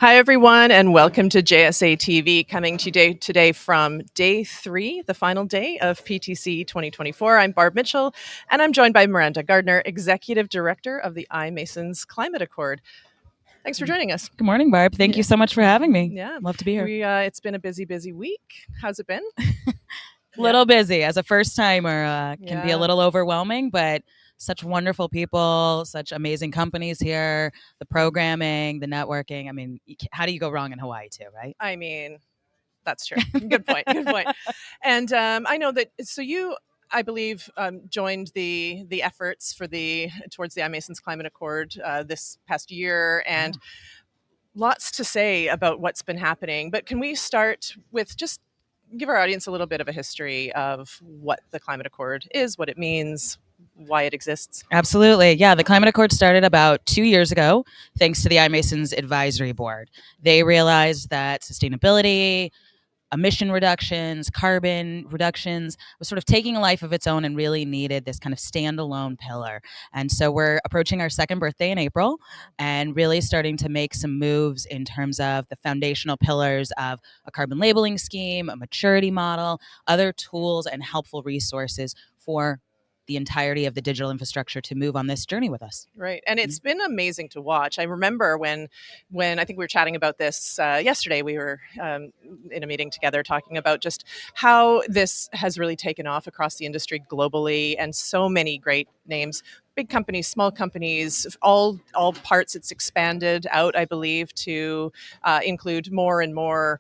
Hi, everyone, and welcome to JSA TV, coming today from day 3, the final day of PTC 2024. I'm Barb Mitchell, and I'm joined by Miranda Gardiner, Executive Director of the iMasons Climate Accord. Thanks for joining us. Good morning, Barb. Thank you so much for having me. Yeah. Love to be here. It's been a busy week. How's it been? Little busy. As a first-timer, can be a little overwhelming, but such wonderful people, such amazing companies here, the programming, the networking. I mean, how do you go wrong in Hawaii too, right? I mean, that's true. Good point. And I know that, so you, I believe, joined the efforts towards the iMasons Climate Accord this past year, and lots to say about what's been happening. But can we start with just give our audience a little bit of a history of what the Climate Accord is, what it means, why it exists? Absolutely. Yeah, the Climate Accord started about 2 years ago, thanks to the iMasons Advisory Board. They realized that sustainability, emission reductions, carbon reductions was sort of taking a life of its own and really needed this kind of standalone pillar. And so we're approaching our second birthday in April and really starting to make some moves in terms of the foundational pillars of a carbon labeling scheme, a maturity model, other tools and helpful resources for the entirety of the digital infrastructure to move on this journey with us. Right. And it's been amazing to watch. I remember when I think we were chatting about this yesterday, we were in a meeting together talking about just how this has really taken off across the industry globally, and so many great names, big companies, small companies, all parts. It's expanded out, I believe, to include more and more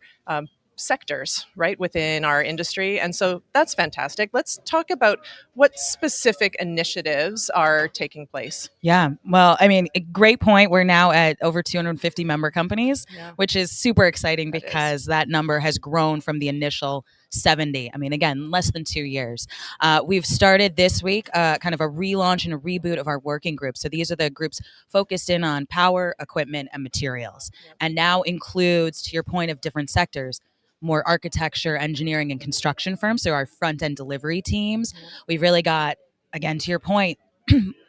sectors, right, within our industry. And so that's fantastic. Let's talk about what specific initiatives are taking place. Yeah. Well, I mean, a great point. We're now at over 250 member companies, which is super exciting because that number has grown from the initial 70. I mean, again, less than 2 years. We've started this week kind of a relaunch and a reboot of our working groups. So these are the groups focused in on power, equipment, and materials, and now includes, to your point, of different sectors, more architecture, engineering, and construction firms. So our front end delivery teams. We've really got, again, to your point,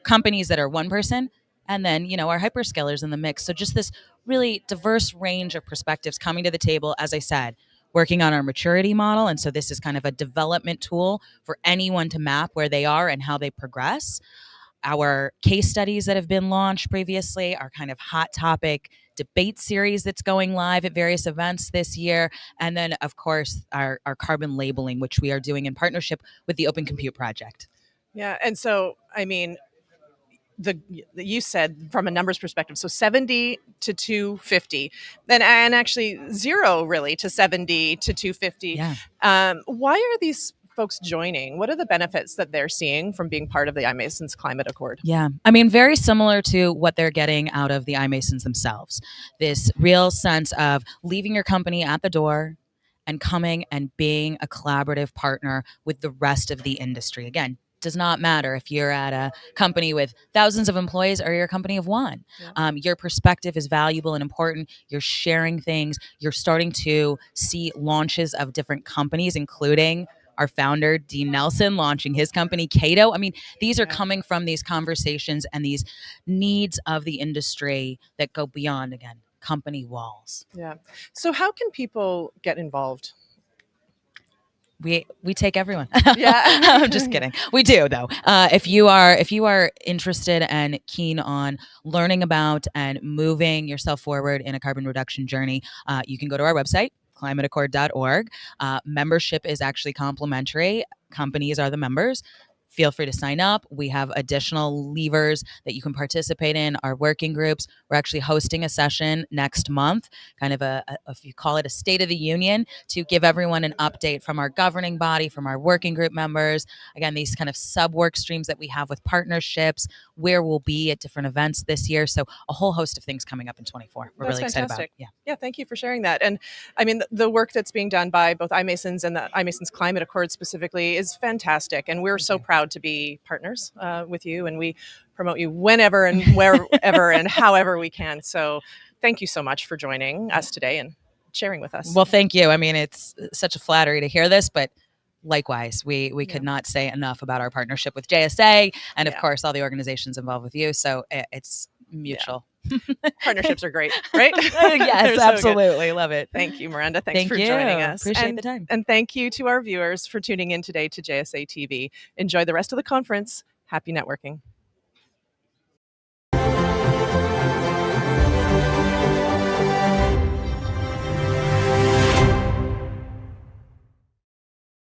companies that are one person, and then, our hyperscalers in the mix. So just this really diverse range of perspectives coming to the table, as I said, working on our maturity model. And so this is kind of a development tool for anyone to map where they are and how they progress. Our case studies that have been launched previously, our kind of hot topic debate series that's going live at various events this year. And then, of course, our carbon labeling, which we are doing in partnership with the Open Compute Project. Yeah. And so, I mean, you said from a numbers perspective, so 70 to 250, and actually 0 really to 70 to 250. Yeah. Why are these folks joining? What are the benefits that they're seeing from being part of the iMasons Climate Accord? Yeah. I mean, very similar to what they're getting out of the iMasons themselves. This real sense of leaving your company at the door and coming and being a collaborative partner with the rest of the industry. Again, does not matter if you're at a company with thousands of employees or you're a company of one. Your perspective is valuable and important. You're sharing things. You're starting to see launches of different companies, including our founder, Dean Nelson, launching his company, Cato. I mean, these are coming from these conversations and these needs of the industry that go beyond, again, company walls. Yeah. So how can people get involved? We take everyone. Yeah. I'm just kidding. We do, though. If you are interested and keen on learning about and moving yourself forward in a carbon reduction journey, you can go to our website, climateaccord.org. Membership is actually complimentary. Companies are the members. Feel free to sign up. We have additional levers that you can participate in, our working groups. We're actually hosting a session next month, kind of if you call it a State of the Union, to give everyone an update from our governing body, from our working group members. Again, these kind of sub-work streams that we have with partnerships, where we'll be at different events this year. So a whole host of things coming up in 24. We're really excited about. Yeah, thank you for sharing that. And I mean, the work that's being done by both iMasons and the iMasons Climate Accord specifically is fantastic. And we're so proud to be partners with you, and we promote you whenever and wherever and however we can. So thank you so much for joining us today. And sharing with us. Well, thank you. I mean, it's such a flattery to hear this, but likewise, we could not say enough about our partnership with JSA and, of course, all the organizations involved with you. So it's mutual. Partnerships are great, right? Yes, absolutely. Love it. Thank you, Miranda. Thanks for joining us. Appreciate the time. And thank you to our viewers for tuning in today to JSA TV. Enjoy the rest of the conference. Happy networking.